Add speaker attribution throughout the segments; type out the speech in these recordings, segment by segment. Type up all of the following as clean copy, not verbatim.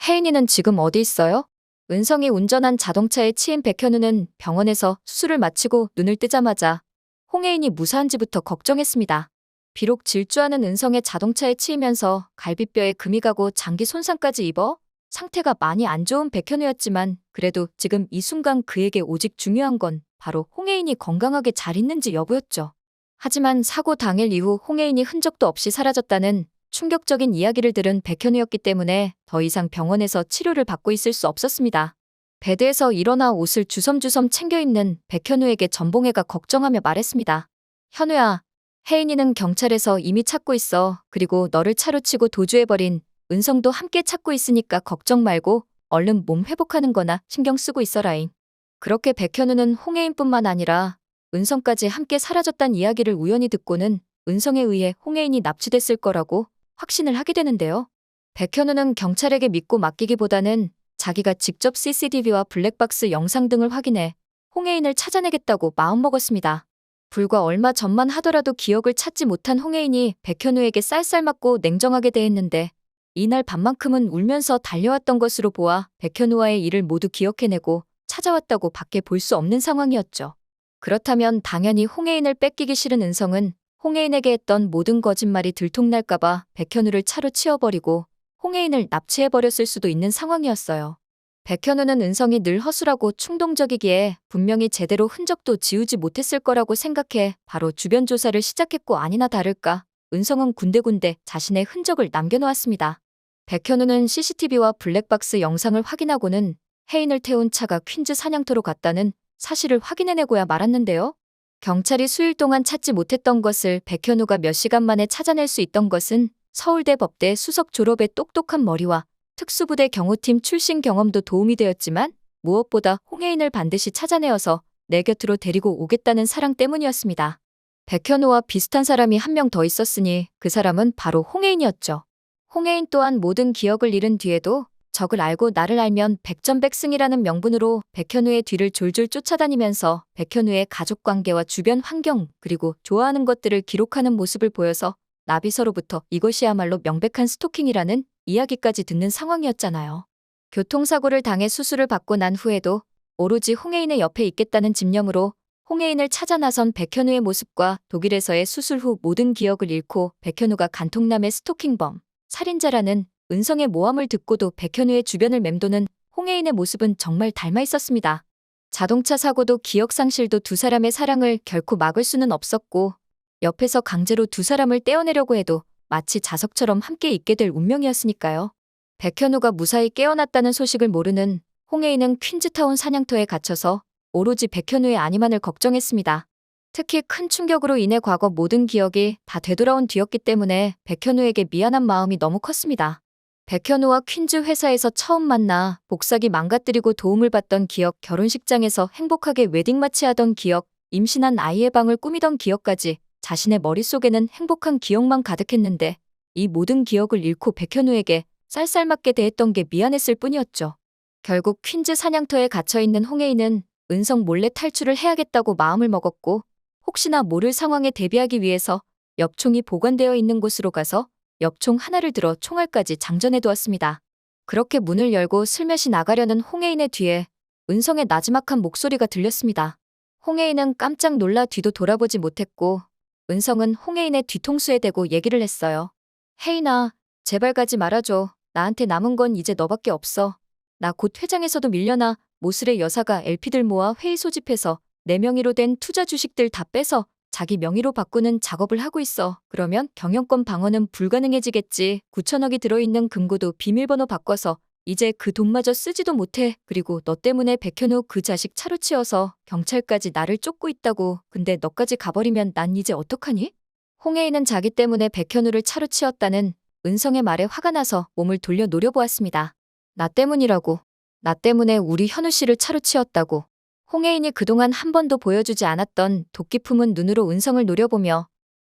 Speaker 1: 혜인이는 지금 어디 있어요? 은성이 운전한 자동차에 치인 백현우는 병원에서 수술을 마치고 눈을 뜨자마자 홍혜인이 무사한지부터 걱정했습니다. 비록 질주하는 은성의 자동차에 치이면서 갈비뼈에 금이 가고 장기 손상까지 입어 상태가 많이 안 좋은 백현우였지만 그래도 지금 이 순간 그에게 오직 중요한 건 바로 홍혜인이 건강하게 잘 있는지 여부였죠. 하지만 사고 당일 이후 홍혜인이 흔적도 없이 사라졌다는 충격적인 이야기를 들은 백현우였기 때문에 더 이상 병원에서 치료를 받고 있을 수 없었습니다. 베드에서 일어나 옷을 주섬주섬 챙겨 입는 백현우에게 전봉애가 걱정하며 말했습니다. 현우야, 혜인이는 경찰에서 이미 찾고 있어. 그리고 너를 차로 치고 도주해버린 은성도 함께 찾고 있으니까 걱정 말고 얼른 몸 회복하는 거나 신경 쓰고 있어라잉. 그렇게 백현우는 홍혜인뿐만 아니라 은성까지 함께 사라졌단 이야기를 우연히 듣고는 은성에 의해 홍혜인이 납치됐을 거라고 확신을 하게 되는데요. 백현우는 경찰에게 믿고 맡기기보다는 자기가 직접 CCTV와 블랙박스 영상 등을 확인해 홍혜인을 찾아내겠다고 마음먹었습니다. 불과 얼마 전만 하더라도 기억을 찾지 못한 홍혜인이 백현우에게 쌀쌀맞고 냉정하게 대했는데 이날 밤만큼은 울면서 달려왔던 것으로 보아 백현우와의 일을 모두 기억해내고 찾아왔다고 밖에 볼 수 없는 상황이었죠. 그렇다면 당연히 홍혜인을 뺏기기 싫은 은성은 홍혜인에게 했던 모든 거짓말이 들통날까봐 백현우를 차로 치워버리고 홍혜인을 납치해버렸을 수도 있는 상황이었어요. 백현우는 은성이 늘 허술하고 충동적이기에 분명히 제대로 흔적도 지우지 못했을 거라고 생각해 바로 주변 조사를 시작했고 아니나 다를까 은성은 군데군데 자신의 흔적을 남겨놓았습니다. 백현우는 CCTV와 블랙박스 영상을 확인하고는 혜인을 태운 차가 퀸즈 사냥터로 갔다는 사실을 확인해내고야 말았는데요. 경찰이 수일 동안 찾지 못했던 것을 백현우가 몇 시간 만에 찾아낼 수 있던 것은 서울대 법대 수석 졸업의 똑똑한 머리와 특수부대 경호팀 출신 경험도 도움이 되었지만 무엇보다 홍혜인을 반드시 찾아내어서 내 곁으로 데리고 오겠다는 사랑 때문이었습니다. 백현우와 비슷한 사람이 한 명 더 있었으니 그 사람은 바로 홍혜인이었죠. 홍혜인 또한 모든 기억을 잃은 뒤에도 적을 알고 나를 알면 백전백승이라는 명분으로 백현우의 뒤를 졸졸 쫓아다니면서 백현우의 가족관계와 주변 환경 그리고 좋아하는 것들을 기록하는 모습을 보여서 나비서로부터 이것이야말로 명백한 스토킹이라는 이야기까지 듣는 상황이었잖아요. 교통사고를 당해 수술을 받고 난 후에도 오로지 홍혜인의 옆에 있겠다는 집념으로 홍혜인을 찾아 나선 백현우의 모습과 독일에서의 수술 후 모든 기억을 잃고 백현우가 간통남의 스토킹범, 살인자라는 은성의 모함을 듣고도 백현우의 주변을 맴도는 홍혜인의 모습은 정말 닮아 있었습니다. 자동차 사고도 기억상실도 두 사람의 사랑을 결코 막을 수는 없었고 옆에서 강제로 두 사람을 떼어내려고 해도 마치 자석처럼 함께 있게 될 운명이었으니까요. 백현우가 무사히 깨어났다는 소식을 모르는 홍혜인은 퀸즈타운 사냥터에 갇혀서 오로지 백현우의 안위만을 걱정했습니다. 특히 큰 충격으로 인해 과거 모든 기억이 다 되돌아온 뒤였기 때문에 백현우에게 미안한 마음이 너무 컸습니다. 백현우와 퀸즈 회사에서 처음 만나 복사기 망가뜨리고 도움을 받던 기억, 결혼식장에서 행복하게 웨딩마치하던 기억, 임신한 아이의 방을 꾸미던 기억까지 자신의 머릿속에는 행복한 기억만 가득했는데 이 모든 기억을 잃고 백현우에게 쌀쌀맞게 대했던 게 미안했을 뿐이었죠. 결국 퀸즈 사냥터에 갇혀있는 홍혜인은 은성 몰래 탈출을 해야겠다고 마음을 먹었고 혹시나 모를 상황에 대비하기 위해서 엽총이 보관되어 있는 곳으로 가서 엽총 하나를 들어 총알까지 장전해 두었습니다. 그렇게 문을 열고 슬며시 나가려는 홍혜인의 뒤에 은성의 나지막한 목소리가 들렸습니다. 홍혜인은 깜짝 놀라 뒤도 돌아보지 못했고 은성은 홍혜인의 뒤통수에 대고 얘기를 했어요. 혜인아, 제발 가지 말아줘. 나한테 남은 건 이제 너밖에 없어. 나 곧 회장에서도 밀려나 모슬의 여사가 LP들 모아 회의 소집해서 내 명의로 된 투자 주식들 다 빼서 자기 명의로 바꾸는 작업을 하고 있어. 그러면 경영권 방어는 불가능해지겠지. 9천억이 들어있는 금고도 비밀번호 바꿔서 이제 그 돈마저 쓰지도 못해. 그리고 너 때문에 백현우 그 자식 차로 치어서 경찰까지 나를 쫓고 있다고. 근데 너까지 가버리면 난 이제 어떡하니? 홍혜인은 자기 때문에 백현우를 차로 치었다는 은성의 말에 화가 나서 몸을 돌려 노려보았습니다. 나 때문이라고. 나 때문에 우리 현우 씨를 차로 치었다고. 홍혜인이 그동안 한 번도 보여주지 않았던 도끼 품은 눈으로 은성을 노려보며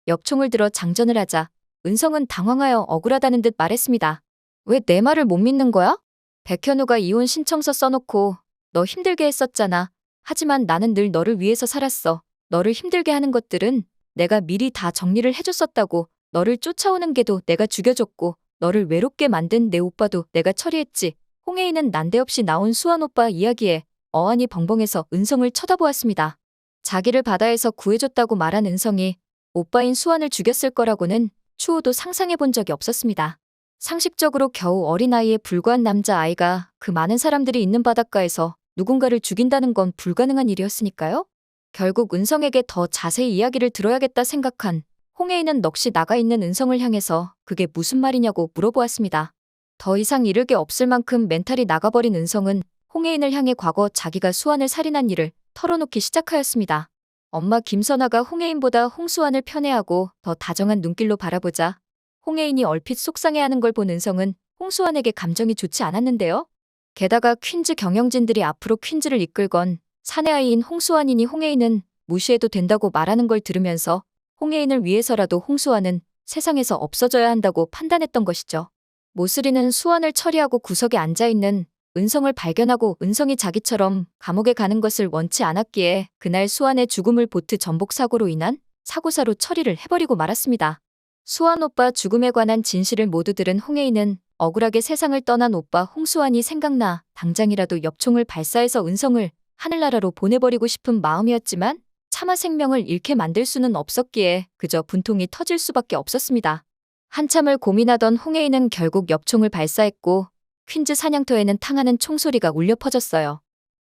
Speaker 1: 엽총을 들어 장전을 하자 은성은 당황하여 억울하다는 듯 말했습니다. 왜 내 말을 못 믿는 거야? 백현우가 이혼 신청서 써놓고 너 힘들게 했었잖아. 하지만 나는 늘 너를 위해서 살았어. 너를 힘들게 하는 것들은 내가 미리 다 정리를 해줬었다고. 너를 쫓아오는 개도 내가 죽여줬고 너를 외롭게 만든 내 오빠도 내가 처리했지. 홍혜인은 난데없이 나온 수환 오빠 이야기에 어안이 벙벙해서 은성을 쳐다보았습니다. 자기를 바다에서 구해줬다고 말한 은성이 오빠인 수환을 죽였을 거라고는 추호도 상상해 본 적이 없었습니다. 상식적으로 겨우 어린아이에 불과한 남자아이가 그 많은 사람들이 있는 바닷가에서 누군가를 죽인다는 건 불가능한 일이었으니까요. 결국 은성에게 더 자세히 이야기를 들어야겠다 생각한 홍혜인은 넋이 나가 있는 은성을 향해서 그게 무슨 말이냐고 물어보았습니다. 더 이상 이를 게 없을 만큼 멘탈이 나가버린 은성은 홍혜인을 향해 과거 자기가 수환을 살인한 일을 털어놓기 시작하였습니다. 엄마 김선아가 홍혜인보다 홍수환을 편애하고 더 다정한 눈길로 바라보자 홍혜인이 얼핏 속상해하는 걸 본 은성은 홍수환에게 감정이 좋지 않았는데요. 게다가 퀸즈 경영진들이 앞으로 퀸즈를 이끌 건 사내아이인 홍수환이니 홍혜인은 무시해도 된다고 말하는 걸 들으면서 홍혜인을 위해서라도 홍수환은 세상에서 없어져야 한다고 판단했던 것이죠. 모슬이는 수환을 처리하고 구석에 앉아있는 은성을 발견하고 은성이 자기처럼 감옥에 가는 것을 원치 않았기에 그날 수환의 죽음을 보트 전복 사고로 인한 사고사로 처리를 해버리고 말았습니다. 수환 오빠 죽음에 관한 진실을 모두 들은 홍혜인은 억울하게 세상을 떠난 오빠 홍수환이 생각나 당장이라도 엽총을 발사해서 은성을 하늘나라로 보내버리고 싶은 마음이었지만 차마 생명을 잃게 만들 수는 없었기에 그저 분통이 터질 수밖에 없었습니다. 한참을 고민하던 홍혜인은 결국 엽총을 발사했고 퀸즈 사냥터에는 탕하는 총소리가 울려 퍼졌어요.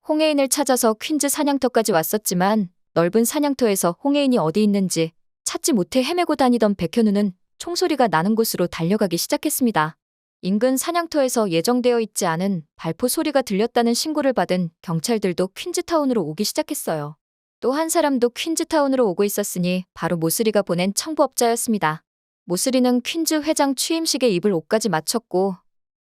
Speaker 1: 홍혜인을 찾아서 퀸즈 사냥터까지 왔었지만 넓은 사냥터에서 홍혜인이 어디 있는지 찾지 못해 헤매고 다니던 백현우는 총소리가 나는 곳으로 달려가기 시작했습니다. 인근 사냥터에서 예정되어 있지 않은 발포 소리가 들렸다는 신고를 받은 경찰들도 퀸즈타운으로 오기 시작했어요. 또 한 사람도 퀸즈타운으로 오고 있었으니 바로 모슬이가 보낸 청부업자였습니다. 모슬이는 퀸즈 회장 취임식에 입을 옷까지 맞췄고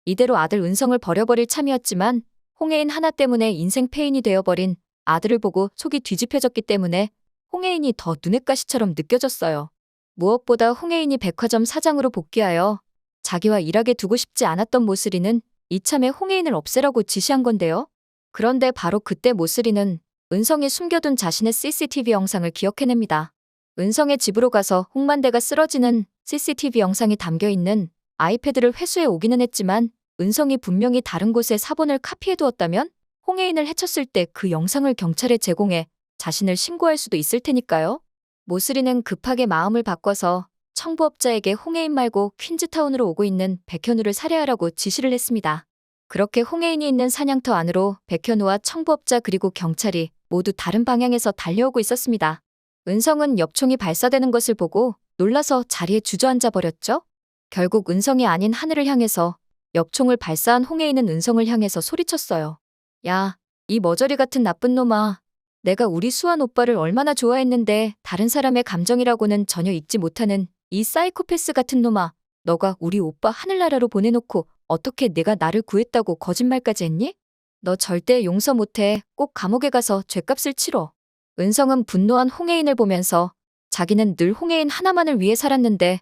Speaker 1: 이대로 아들 은성을 버려버릴 참이었지만 홍혜인 하나 때문에 인생 패인이 되어버린 아들을 보고 속이 뒤집혀졌기 때문에 홍혜인이 더 눈엣 가시처럼 느껴졌어요. 무엇보다 홍혜인이 백화점 사장으로 복귀하여 자기와 일하게 두고 싶지 않았던 모슬이는 이참에 홍혜인을 없애라고 지시한 건데요. 그런데 바로 그때 모슬이는 은성이 숨겨둔 자신의 CCTV 영상을 기억해냅니다. 은성의 집으로 가서 홍만대가 쓰러지는 CCTV 영상이 담겨있는 아이패드를 회수해 오기는 했지만 은성이 분명히 다른 곳에 사본을 카피해두었다면 홍혜인을 해쳤을 때 그 영상을 경찰에 제공해 자신을 신고할 수도 있을 테니까요. 모슬이는 급하게 마음을 바꿔서 청부업자에게 홍혜인 말고 퀸즈타운으로 오고 있는 백현우를 살해하라고 지시를 했습니다. 그렇게 홍혜인이 있는 사냥터 안으로 백현우와 청부업자 그리고 경찰이 모두 다른 방향에서 달려오고 있었습니다. 은성은 엽총이 발사되는 것을 보고 놀라서 자리에 주저앉아 버렸죠. 결국 은성이 아닌 하늘을 향해서 엽총을 발사한 홍혜인은 은성을 향해서 소리쳤어요. 야, 이 머저리 같은 나쁜 놈아. 내가 우리 수환 오빠를 얼마나 좋아했는데 다른 사람의 감정이라고는 전혀 읽지 못하는 이 사이코패스 같은 놈아. 너가 우리 오빠 하늘나라로 보내놓고 어떻게 내가 나를 구했다고 거짓말까지 했니? 너 절대 용서 못해. 꼭 감옥에 가서 죗값을 치러. 은성은 분노한 홍혜인을 보면서 자기는 늘 홍혜인 하나만을 위해 살았는데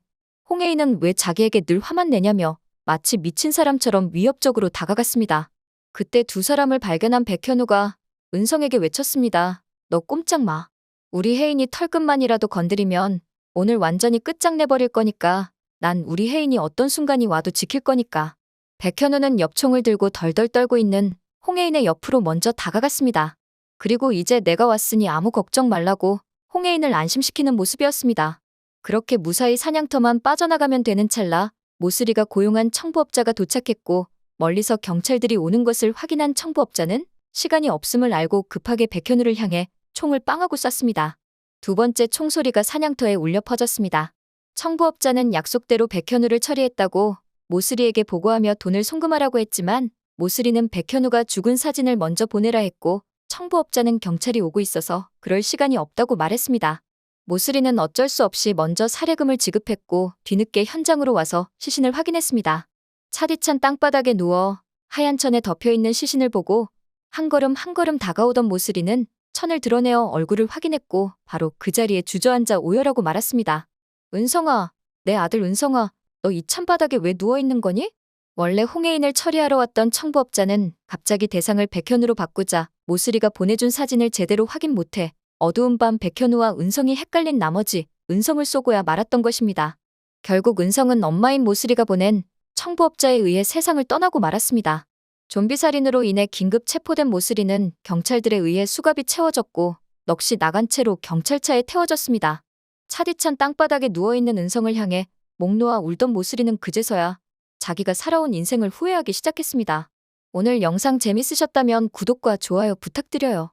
Speaker 1: 홍혜인은 왜 자기에게 늘 화만 내냐며 마치 미친 사람처럼 위협적으로 다가갔습니다. 그때 두 사람을 발견한 백현우가 은성에게 외쳤습니다. 너 꼼짝 마. 우리 혜인이 털끝만이라도 건드리면 오늘 완전히 끝장내버릴 거니까 난 우리 혜인이 어떤 순간이 와도 지킬 거니까. 백현우는 엽총을 들고 덜덜 떨고 있는 홍혜인의 옆으로 먼저 다가갔습니다. 그리고 이제 내가 왔으니 아무 걱정 말라고 홍혜인을 안심시키는 모습이었습니다. 그렇게 무사히 사냥터만 빠져나가면 되는 찰나 모슬이가 고용한 청부업자가 도착했고 멀리서 경찰들이 오는 것을 확인한 청부업자는 시간이 없음을 알고 급하게 백현우를 향해 총을 빵하고 쐈습니다. 두 번째 총소리가 사냥터에 울려 퍼졌습니다. 청부업자는 약속대로 백현우를 처리했다고 모슬이에게 보고하며 돈을 송금하라고 했지만 모슬이는 백현우가 죽은 사진을 먼저 보내라 했고 청부업자는 경찰이 오고 있어서 그럴 시간이 없다고 말했습니다. 모슬이는 어쩔 수 없이 먼저 살해금을 지급했고 뒤늦게 현장으로 와서 시신을 확인했습니다. 차디찬 땅바닥에 누워 하얀 천에 덮여있는 시신을 보고 한 걸음 한 걸음 다가오던 모슬이는 천을 드러내어 얼굴을 확인했고 바로 그 자리에 주저앉아 오열하고 말았습니다. 은성아, 내 아들 은성아, 너 이 찬바닥에 왜 누워있는 거니? 원래 홍혜인을 처리하러 왔던 청부업자는 갑자기 대상을 백현우로 바꾸자 모슬이가 보내준 사진을 제대로 확인 못해 어두운 밤 백현우와 은성이 헷갈린 나머지 은성을 쏘고야 말았던 것입니다. 결국 은성은 엄마인 모슬이가 보낸 청부업자에 의해 세상을 떠나고 말았습니다. 좀비 살인으로 인해 긴급 체포된 모슬이는 경찰들에 의해 수갑이 채워졌고 넋이 나간 채로 경찰차에 태워졌습니다. 차디찬 땅바닥에 누워있는 은성을 향해 목 놓아 울던 모슬이는 그제서야 자기가 살아온 인생을 후회하기 시작했습니다. 오늘 영상 재밌으셨다면 구독과 좋아요 부탁드려요.